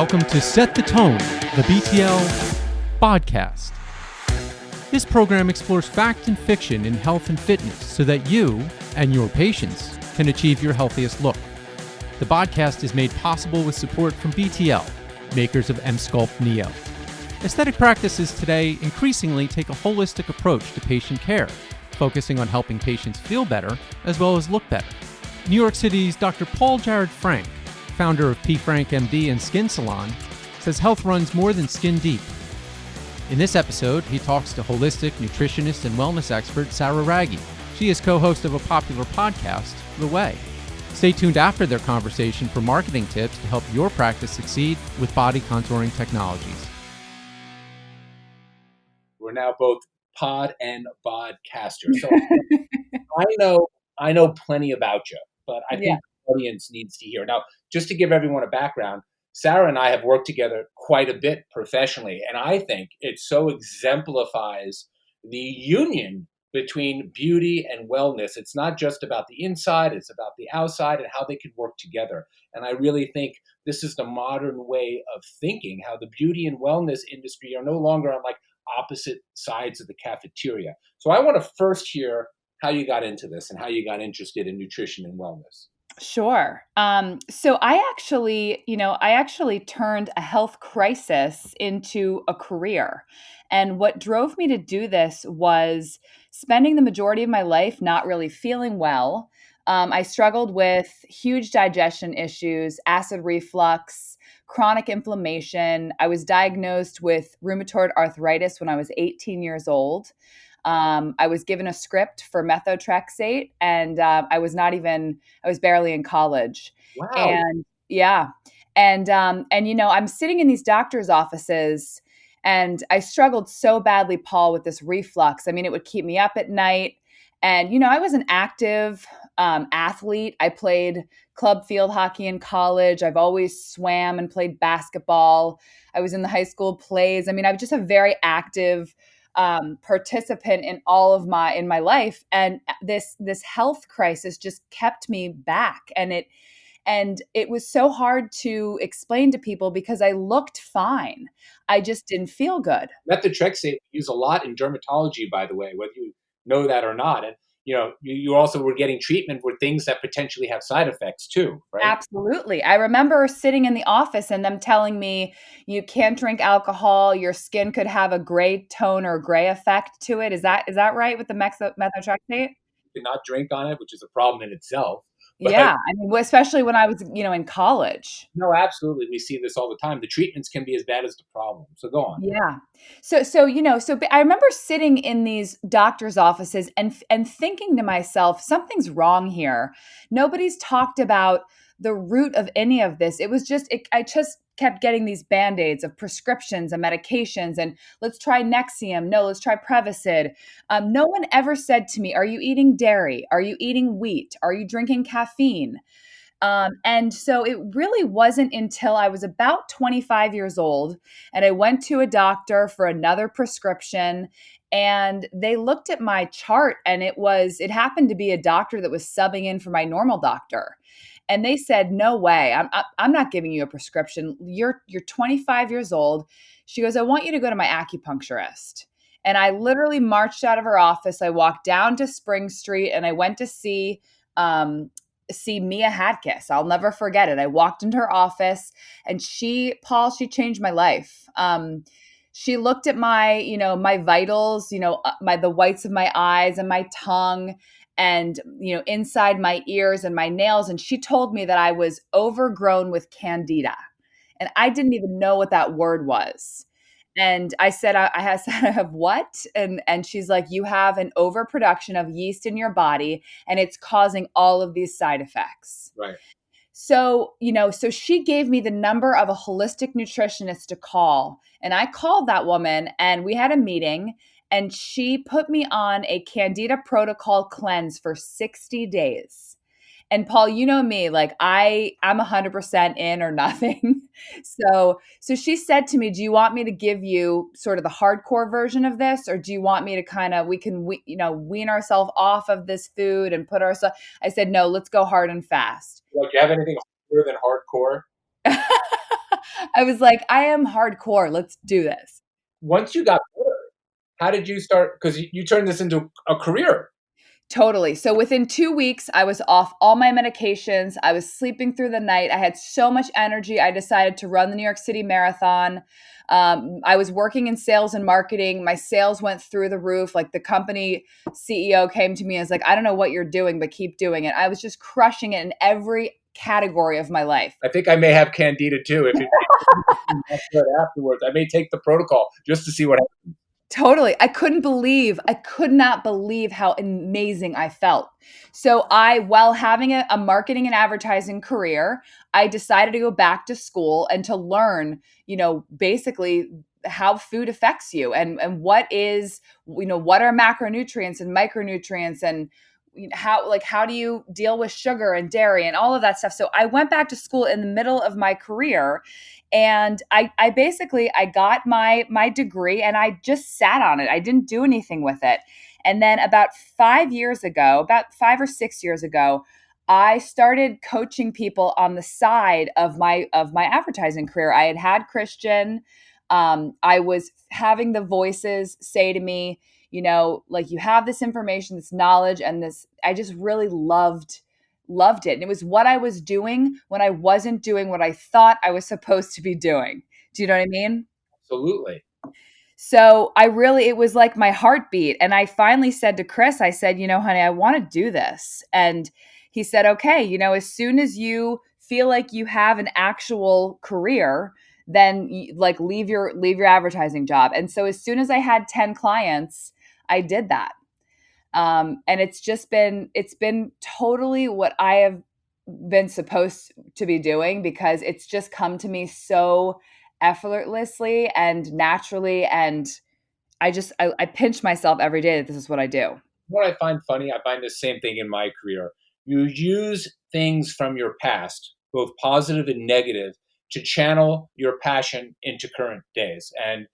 Welcome to Set the Tone, the BTL Bodcast. This program explores fact and fiction in health and fitness so that you and your patients can achieve your healthiest look. The Bodcast is made possible with support from BTL, makers of Emscuplt Neo. Aesthetic practices today increasingly take a holistic approach to patient care, focusing on helping patients feel better as well as look better. New York City's Dr. Paul Jarrod Frank, founder of P. Frank MD and Skin Salon, says health runs more than skin deep. In this episode, he talks to holistic nutritionist and wellness expert Sarah Wragge. She is co-host of a popular podcast, The Way. Stay tuned after their conversation for marketing tips to help your practice succeed with body contouring technologies. We're now both pod and bodcasters. So I know plenty about you, but I think the audience needs to hear. Now, just to give everyone a background, Sarah and I have worked together quite a bit professionally, and I think it so exemplifies the union between beauty and wellness. It's not just about the inside, it's about the outside and how they can work together. And I really think this is the modern way of thinking, how the beauty and wellness industry are no longer on like opposite sides of the cafeteria. So I want to first hear how you got into this and how you got interested in nutrition and wellness. Sure. So I actually turned a health crisis into a career. And what drove me to do this was spending the majority of my life not really feeling well. I struggled with huge digestion issues, acid reflux, chronic inflammation. I was diagnosed with rheumatoid arthritis when I was 18 years old. I was given a script for methotrexate, and I was barely in college. Wow. And I'm sitting in these doctors' offices, and I struggled so badly, Paul, with this reflux. I mean, it would keep me up at night. And, I was an active athlete. I played club field hockey in college. I've always swam and played basketball. I was in the high school plays. I mean, I was just a very active participant in all of my life. And this health crisis just kept me back. And it was so hard to explain to people because I looked fine. I just didn't feel good. Methotrexate we use a lot in dermatology, by the way, whether you know that or not. And you also were getting treatment for things that potentially have side effects too, right? Absolutely. I remember sitting in the office and them telling me you can't drink alcohol, your skin could have a gray tone or gray effect to it. Is that right with the methotrexate? You cannot drink on it, which is a problem in itself. But, yeah, I mean, especially when I was, in college. No, absolutely. We see this all the time. The treatments can be as bad as the problem. So go on. Yeah. So I remember sitting in these doctors' offices and thinking to myself, something's wrong here. Nobody's talked about the root of any of this. It was I just kept getting these Band-Aids of prescriptions and medications and let's try Nexium. No, let's try Prevacid. No one ever said to me, are you eating dairy? Are you eating wheat? Are you drinking caffeine? And so it really wasn't until I was about 25 years old and I went to a doctor for another prescription and they looked at my chart and it happened to be a doctor that was subbing in for my normal doctor. And they said, no way, I'm not giving you a prescription. You're 25 years old. She goes, I want you to go to my acupuncturist. And I literally marched out of her office. I walked down to Spring Street and I went to see Mia Hadkiss. I'll never forget it. I walked into her office and she changed my life. She looked at my, my vitals, the whites of my eyes and my tongue and, inside my ears and my nails. And she told me that I was overgrown with candida. And I didn't even know what that word was. And I said, I have what? And she's like, you have an overproduction of yeast in your body and it's causing all of these side effects. Right. So, so she gave me the number of a holistic nutritionist to call. And I called that woman and we had a meeting and she put me on a Candida protocol cleanse for 60 days. And Paul, you know me, like I'm 100% in or nothing. So she said to me, do you want me to give you sort of the hardcore version of this? Or do you want me to wean ourselves off of this food and put ourselves, I said, no, let's go hard and fast. Like, do you have anything harder than hardcore? I was like, I am hardcore. Let's do this. Once you got better, how did you start? Because you turned this into a career. Totally. So within 2 weeks, I was off all my medications. I was sleeping through the night. I had so much energy. I decided to run the New York City Marathon. I was working in sales and marketing. My sales went through the roof. Like the company CEO came to me and was like, I don't know what you're doing, but keep doing it. I was just crushing it in every category of my life. I think I may have candida too. If it afterwards, I may take the protocol just to see what happens. Totally. I could not believe how amazing I felt. So while having a marketing and advertising career, I decided to go back to school and to learn, basically how food affects you and what are macronutrients and micronutrients and how do you deal with sugar and dairy and all of that stuff. So I went back to school in the middle of my career, and I basically got my degree and I just sat on it. I didn't do anything with it. And then about 5 or 6 years ago, I started coaching people on the side of my advertising career. I had Christian. I was having the voices say to me, like, you have this information, this knowledge, and I just really loved it. And it was what I was doing when I wasn't doing what I thought I was supposed to be doing. Do you know what I mean? Absolutely. So it was like my heartbeat. And I finally said to Chris, I said, honey, I want to do this. And he said, okay, as soon as you feel like you have an actual career, then leave your advertising job. And so as soon as I had 10 clients, I did that. And it's been totally what I have been supposed to be doing, because it's just come to me so effortlessly and naturally. And I pinch myself every day that this is what I do. What I find funny, I find the same thing in my career. You use things from your past, both positive and negative, to channel your passion into current days. And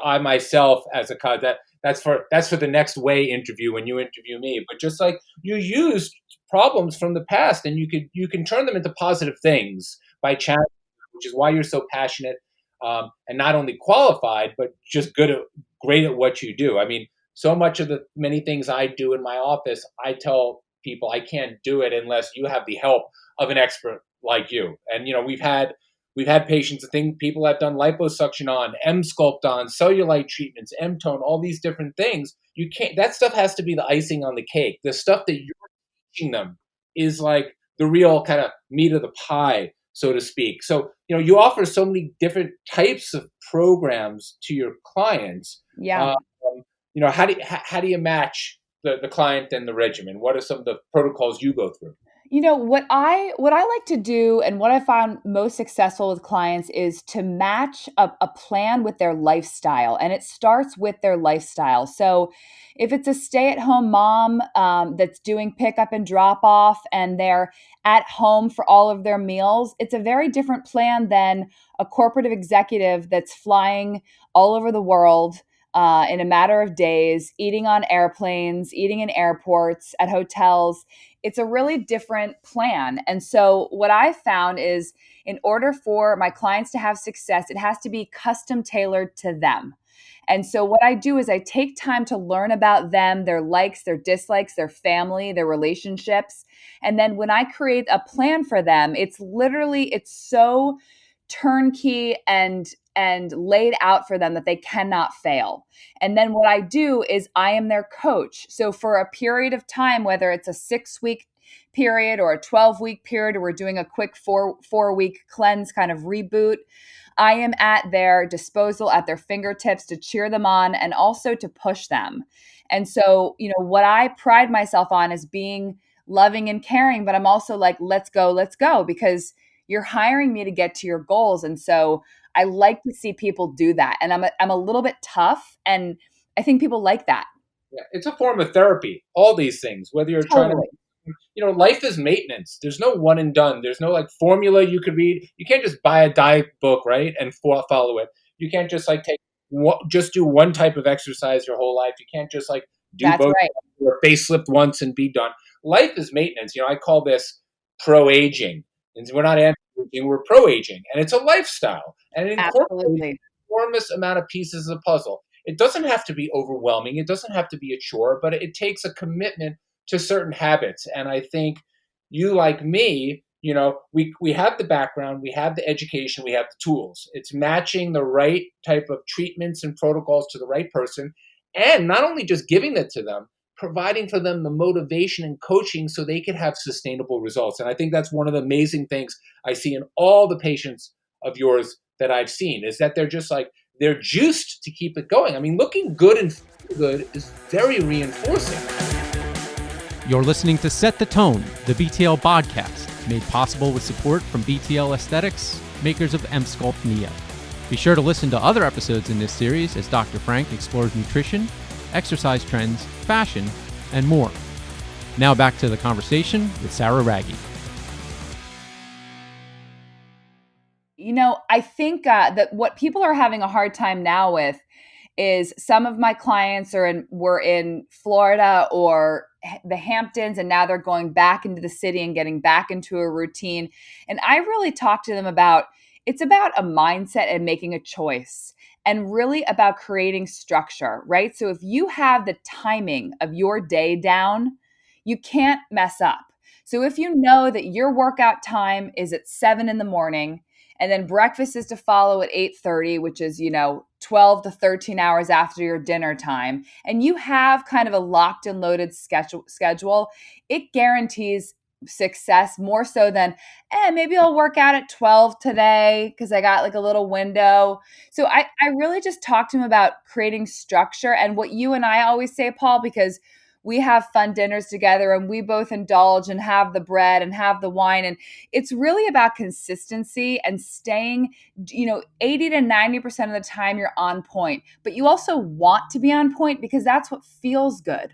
I myself, as a that's for the next way interview when you interview me. But just like you use problems from the past, and you can turn them into positive things by channeling, which is why you're so passionate, and not only qualified, but just great at what you do. I mean, so much of the many things I do in my office, I tell people I can't do it unless you have the help of an expert like you. And we've had patients, people have done liposuction on, Emscuplt on, cellulite treatments, M-tone, all these different things. You can't. That stuff has to be the icing on the cake. The stuff that you're teaching them is like the real kind of meat of the pie, so to speak. So you offer so many different types of programs to your clients. Yeah. How do you match the client and the regimen? What are some of the protocols you go through? What I like to do, and what I found most successful with clients, is to match a plan with their lifestyle. And it starts with their lifestyle. So if it's a stay-at-home mom that's doing pickup and drop off, and they're at home for all of their meals, it's a very different plan than a corporate executive that's flying all over the world in a matter of days, eating on airplanes, eating in airports, at hotels. It's a really different plan. And so what I found is, in order for my clients to have success, it has to be custom tailored to them. And so what I do is I take time to learn about them, their likes, their dislikes, their family, their relationships. And then when I create a plan for them, it's so turnkey and laid out for them that they cannot fail. And then what I do is I am their coach. So for a period of time, whether it's a 6-week period or a 12-week period, or we're doing a quick 4-week cleanse kind of reboot, I am at their disposal, at their fingertips, to cheer them on and also to push them. And so, what I pride myself on is being loving and caring, but I'm also like, let's go, because you're hiring me to get to your goals. And so I like to see people do that. And I'm a little bit tough, and I think people like that. Yeah, it's a form of therapy, all these things, whether you're trying to, life is maintenance. There's no one and done. There's no formula you could read. You can't just buy a diet book, right, and follow it. You can't just just do one type of exercise your whole life. You can't just do That's both, right. or facelift once and be done. Life is maintenance. I call this pro-aging. And we're not answering anti-aging, we're pro-aging, and it's a lifestyle, and it incorporates an Absolutely. enormous amount of pieces of the puzzle. It doesn't have to be overwhelming. It doesn't have to be a chore, but it takes a commitment to certain habits. And I think you, like me, we have the background, we have the education, we have the tools. It's matching the right type of treatments and protocols to the right person, and not only just giving it to them, providing for them the motivation and coaching so they can have sustainable results. And I think that's one of the amazing things I see in all the patients of yours that I've seen, is that they're just like, they're juiced to keep it going. I mean, looking good and feeling good is very reinforcing. You're listening to Set the Tone, the BTL Bodcast, made possible with support from BTL Aesthetics, makers of Emscuplt Neo. Be sure to listen to other episodes in this series as Dr. Frank explores nutrition, exercise trends, fashion, and more. Now back to the conversation with Sarah Wragge. I think that what people are having a hard time now with is some of my clients were in Florida or the Hamptons, and now they're going back into the city and getting back into a routine. And I really talk to them about, it's about a mindset and making a choice, and really about creating structure, right? So if you have the timing of your day down, you can't mess up. So if you know that your workout time is at 7 in the morning, and then breakfast is to follow at 8:30, which is, 12 to 13 hours after your dinner time, and you have kind of a locked and loaded schedule, it guarantees success more so than, maybe I'll work out at 12 today because I got like a little window. So I really just talk to him about creating structure, and what you and I always say, Paul, because we have fun dinners together and we both indulge and have the bread and have the wine. And it's really about consistency and staying, 80 to 90% of the time you're on point, but you also want to be on point because that's what feels good.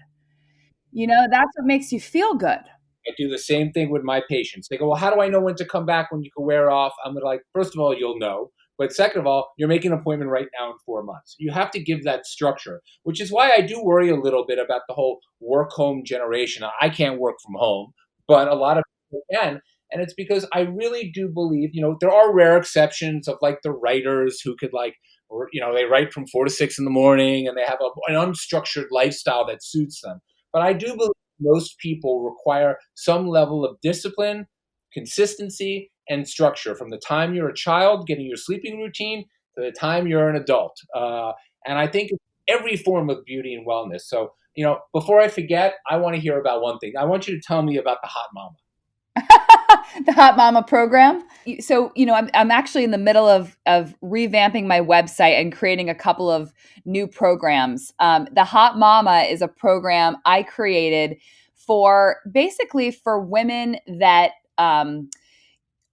That's what makes you feel good. I do the same thing with my patients. They go, well, how do I know when to come back, when you can wear off? I'm like, first of all, you'll know. But second of all, you're making an appointment right now in 4 months. You have to give that structure, which is why I do worry a little bit about the whole work home generation. I can't work from home, but a lot of people can. And it's because I really do believe, there are rare exceptions of like the writers who could they write from 4 to 6 in the morning and they have an unstructured lifestyle that suits them. But I do believe most people require some level of discipline, consistency, and structure from the time you're a child, getting your sleeping routine, to the time you're an adult. And I think every form of beauty and wellness. So, before I forget, I want to hear about one thing. I want you to tell me about the Hot Mama. The Hot Mama program. So, I'm actually in the middle of revamping my website and creating a couple of new programs. The Hot Mama is a program I created for women that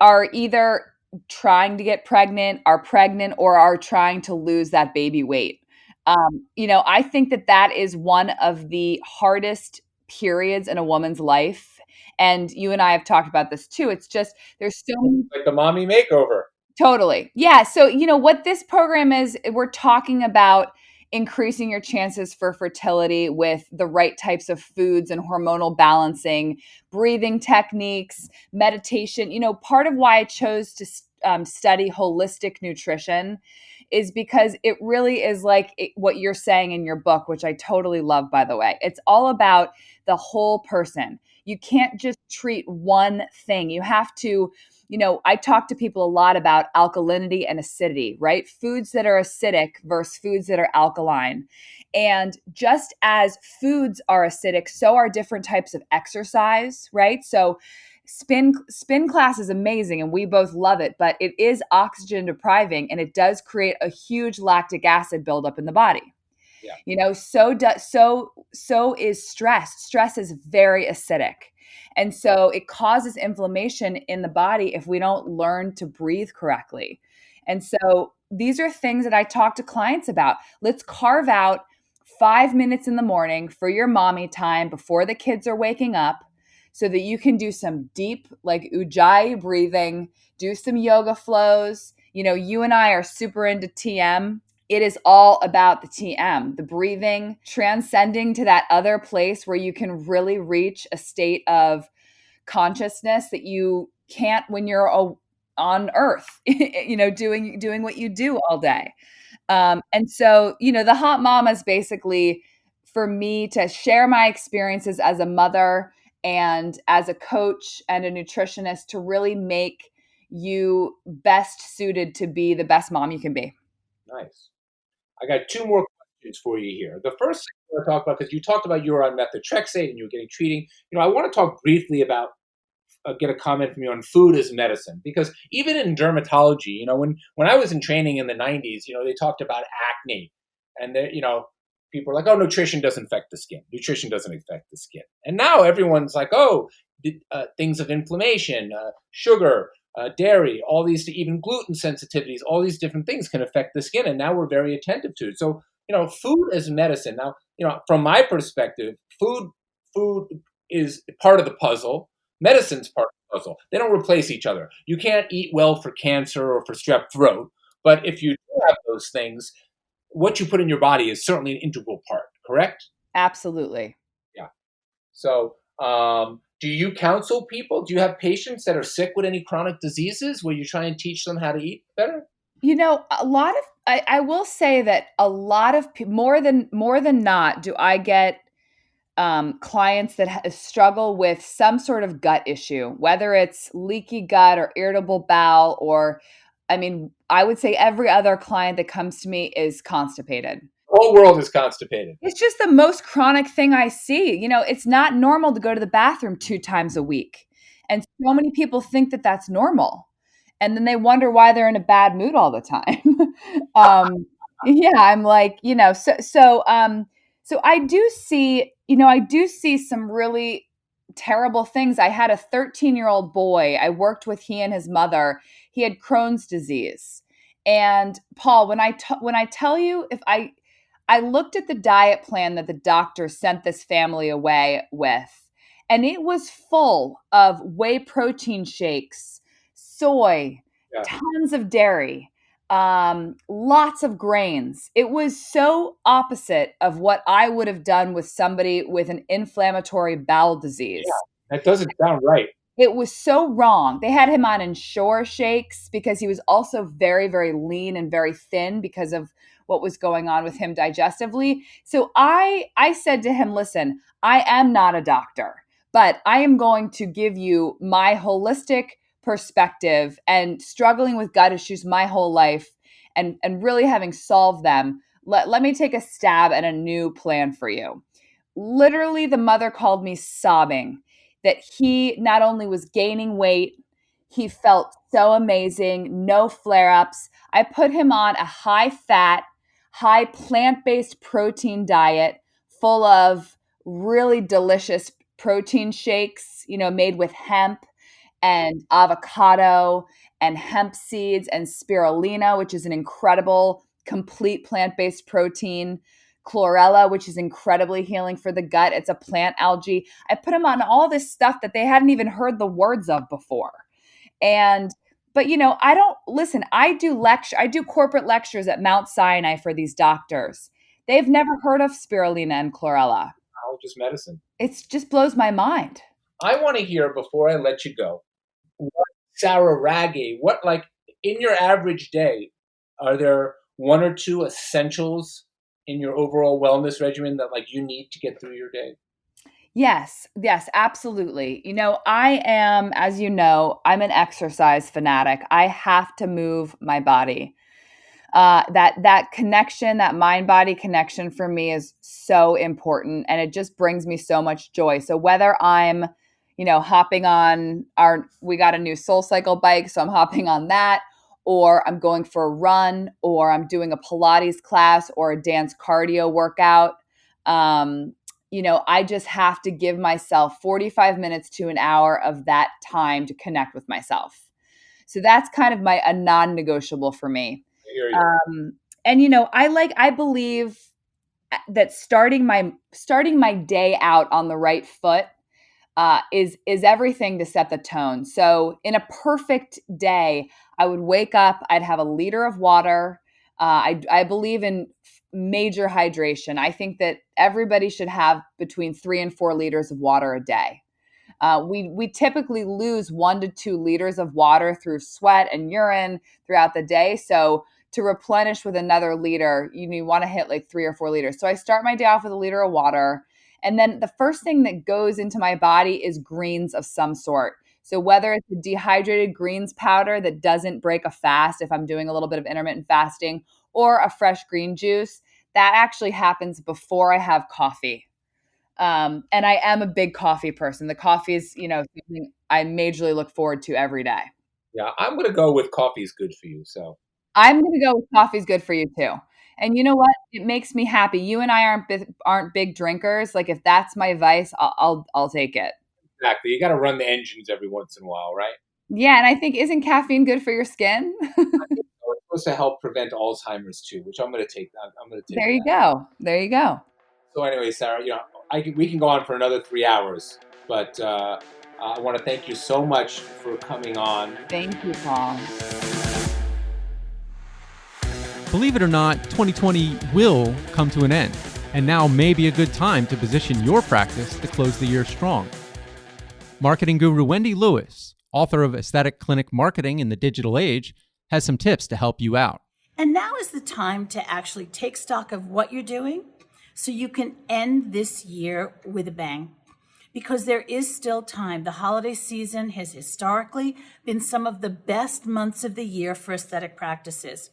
are either trying to get pregnant, are pregnant, or are trying to lose that baby weight. I think that is one of the hardest periods in a woman's life. And you and I have talked about this too. It's just, there's so many. Like the mommy makeover. Totally. Yeah. So, what this program is, we're talking about increasing your chances for fertility with the right types of foods and hormonal balancing, breathing techniques, meditation. Part of why I chose to study holistic nutrition is because it really is like what you're saying in your book, which I totally love, by the way. It's all about the whole person. You can't just treat one thing. You have to, I talk to people a lot about alkalinity and acidity, right? Foods that are acidic versus foods that are alkaline. And just as foods are acidic, so are different types of exercise, right? So spin class is amazing and we both love it, but it is oxygen depriving and it does create a huge lactic acid buildup in the body. Yeah. So is stress. Stress is very acidic. And so it causes inflammation in the body if we don't learn to breathe correctly. And so these are things that I talk to clients about. Let's carve out 5 minutes in the morning for your mommy time before the kids are waking up so that you can do some deep, like ujjayi breathing, do some yoga flows. You and I are super into TM. It is all about the TM, the breathing, transcending to that other place where you can really reach a state of consciousness that you can't when you're on earth, doing what you do all day. And so, the hot mom is basically for me to share my experiences as a mother and as a coach and a nutritionist to really make you best suited to be the best mom you can be. Nice. I got two more questions for you here. The first thing I want to talk about, because you talked about you were on methotrexate and you were getting treating. I want to talk briefly about get a comment from you on food as medicine, because even in dermatology, when I was in training in the 90s, they talked about acne, and people are like, oh, nutrition doesn't affect the skin. Nutrition doesn't affect the skin. And now everyone's like, oh, things of inflammation, sugar, dairy, all these, even gluten sensitivities, all these different things can affect the skin. And now we're very attentive to it. So, food as medicine. Now, from my perspective, food is part of the puzzle. Medicine's part of the puzzle. They don't replace each other. You can't eat well for cancer or for strep throat. But if you do have those things, what you put in your body is certainly an integral part, correct? Absolutely. Yeah. So, do you counsel people? Do you have patients that are sick with any chronic diseases where you try and teach them how to eat better? I will say that a lot of more than not, do I get clients that struggle with some sort of gut issue, whether it's leaky gut or irritable bowel, or, I would say every other client that comes to me is constipated. The whole world is constipated. It's just the most chronic thing I see. It's not normal to go to the bathroom 2 times a week. And so many people think that that's normal. And then they wonder why they're in a bad mood all the time. Yeah, I'm like, so I do see some really terrible things. I had a 13-year-old boy. I worked with he and his mother. He had Crohn's disease. And Paul, when I tell you, if I looked at the diet plan that the doctor sent this family away with, and it was full of whey protein shakes, soy, Yeah. tons of dairy, lots of grains. It was so opposite of what I would have done with somebody with an inflammatory bowel disease. Yeah, that doesn't sound right. It was so wrong. They had him on Ensure shakes because he was also very, very lean and very thin because of what was going on with him digestively. So I said to him, listen, I am not a doctor, but I am going to give you my holistic perspective, and struggling with gut issues my whole life and really having solved them. Let me take a stab at a new plan for you. Literally, the mother called me sobbing that he not only was gaining weight, he felt so amazing, no flare-ups. I put him on a high-fat, high plant-based protein diet full of really delicious protein shakes, made with hemp and avocado and hemp seeds and spirulina, which is an incredible, complete plant-based protein. Chlorella, which is incredibly healing for the gut. It's a plant algae. I put them on all this stuff that they hadn't even heard the words of before. But I do corporate lectures at Mount Sinai for these doctors. They've never heard of spirulina and chlorella. Oh, just medicine. It just blows my mind. I want to hear, before I let you go, Sarah Wragge, in your average day, are there one or two essentials in your overall wellness regimen that you need to get through your day? Yes, absolutely. I am, as I'm an exercise fanatic. I have to move my body. That connection, that mind-body connection for me is so important, and it just brings me so much joy. So whether I'm, hopping on we got a new SoulCycle bike, so I'm hopping on that, or I'm going for a run, or I'm doing a Pilates class or a dance cardio workout. I just have to give myself 45 minutes to an hour of that time to connect with myself. So that's kind of a non-negotiable for me. I believe that starting my day out on the right foot is everything to set the tone. So in a perfect day, I would wake up, I'd have a liter of water. I believe in major hydration. I think that everybody should have between 3 and 4 liters of water a day. We typically lose 1 to 2 liters of water through sweat and urine throughout the day. So to replenish with another liter, you want to hit like 3 or 4 liters. So I start my day off with a liter of water. And then the first thing that goes into my body is greens of some sort. So whether it's a dehydrated greens powder that doesn't break a fast if I'm doing a little bit of intermittent fasting, or a fresh green juice, that actually happens before I have coffee. And I am a big coffee person. The coffee is, something I majorly look forward to every day. Yeah, I'm going to go with coffee is good for you. So I'm going to go with coffee's good for you too. And you know what? It makes me happy. You and I aren't big drinkers. Like if that's my vice, I'll take it. Exactly. You got to run the engines every once in a while, right? Yeah, and I think isn't caffeine good for your skin? I think so. It's supposed to help prevent Alzheimer's too, which I'm going to take. I'm going to take. There you go. There you go. So anyway, Sarah, we can go on for another 3 hours, but I want to thank you so much for coming on. Thank you, Paul. Believe it or not, 2020 will come to an end, and now may be a good time to position your practice to close the year strong. Marketing guru Wendy Lewis, author of Aesthetic Clinic Marketing in the Digital Age, has some tips to help you out. And now is the time to actually take stock of what you're doing so you can end this year with a bang. Because there is still time. The holiday season has historically been some of the best months of the year for aesthetic practices.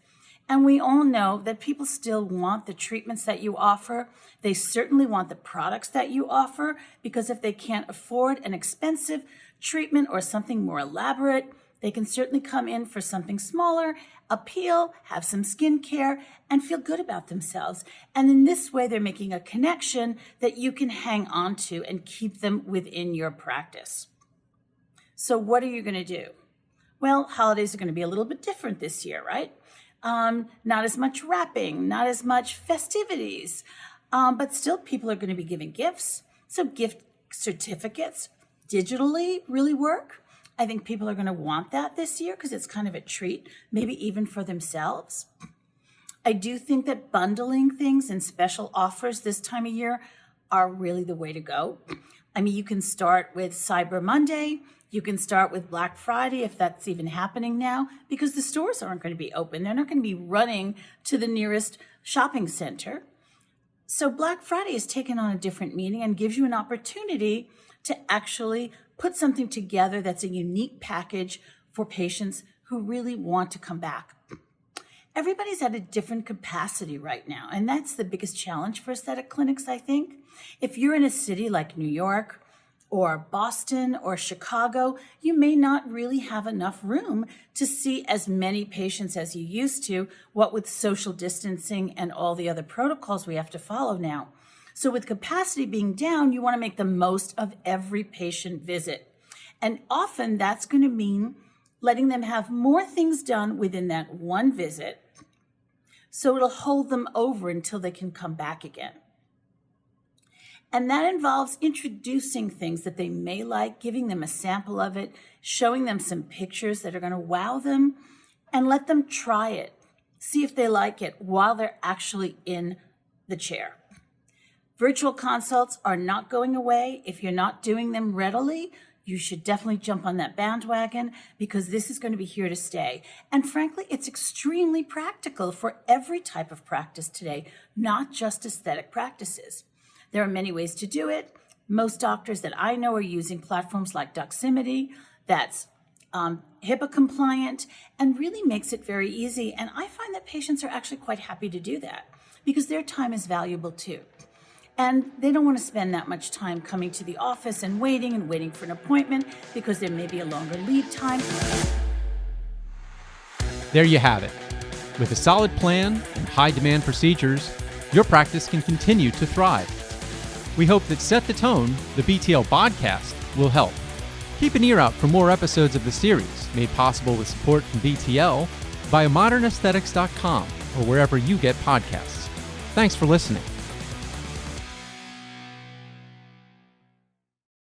And we all know that people still want the treatments that you offer. They certainly want the products that you offer, because if they can't afford an expensive treatment or something more elaborate, they can certainly come in for something smaller, appeal, have some skincare, and feel good about themselves. And in this way, they're making a connection that you can hang on to and keep them within your practice. So what are you going to do? Well, holidays are going to be a little bit different this year, right? Not as much wrapping, not as much festivities, but still people are going to be giving gifts. So gift certificates digitally really work. I think people are going to want that this year because it's kind of a treat, maybe even for themselves. I do think that bundling things and special offers this time of year are really the way to go. I mean, you can start with Cyber Monday. You can start with Black Friday, if that's even happening now, because the stores aren't going to be open. They're not going to be running to the nearest shopping center. So Black Friday is taken on a different meaning and gives you an opportunity to actually put something together that's a unique package for patients who really want to come back. Everybody's at a different capacity right now, and that's the biggest challenge for aesthetic clinics, I think. If you're in a city like New York, or Boston or Chicago, you may not really have enough room to see as many patients as you used to, what with social distancing and all the other protocols we have to follow now. So with capacity being down, you want to make the most of every patient visit. And often that's going to mean letting them have more things done within that one visit, so it'll hold them over until they can come back again. And that involves introducing things that they may like, giving them a sample of it, showing them some pictures that are going to wow them, and let them try it. See if they like it while they're actually in the chair. Virtual consults are not going away. If you're not doing them readily, you should definitely jump on that bandwagon, because this is going to be here to stay. And frankly, it's extremely practical for every type of practice today, not just aesthetic practices. There are many ways to do it. Most doctors that I know are using platforms like Doximity that's HIPAA compliant and really makes it very easy. And I find that patients are actually quite happy to do that because their time is valuable too. And they don't want to spend that much time coming to the office and waiting for an appointment because there may be a longer lead time. There you have it. With a solid plan and high demand procedures, your practice can continue to thrive. We hope that Set the Tone, the BTL Bodcast, will help. Keep an ear out for more episodes of the series, made possible with support from BTL via modernaesthetics.com or wherever you get podcasts. Thanks for listening.